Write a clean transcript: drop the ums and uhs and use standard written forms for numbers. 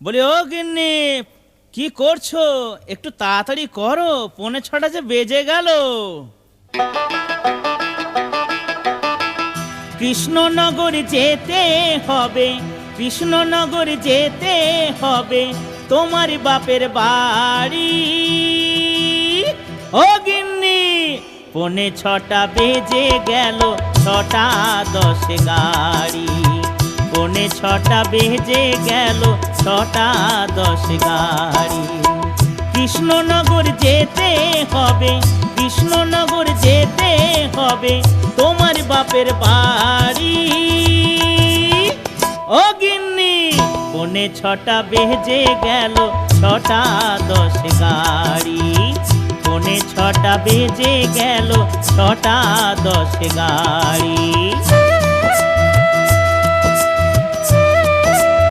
বলি ও গিন্নি, কি করছো? একটু তাড়াতাড়ি করো, 5:45 যে বেজে গেল। কৃষ্ণনগর যেতে হবে, কৃষ্ণনগর যেতে হবে, তোমার বাপের বাড়ি। ও গিন্নি, 5:45 বেজে গেল, 6:10 গাড়ি। 5:45 বেজে গেল, 6:10 গাড়ি। কৃষ্ণনগর যেতে হবে, কৃষ্ণনগর যেতে হবে, তোমার বাপের বাড়ি। ও গিন্নি, 5:45 বেজে গেল, 6:10 গাড়ি। 5:45 বেজে গেল, 6:10 গাড়ি।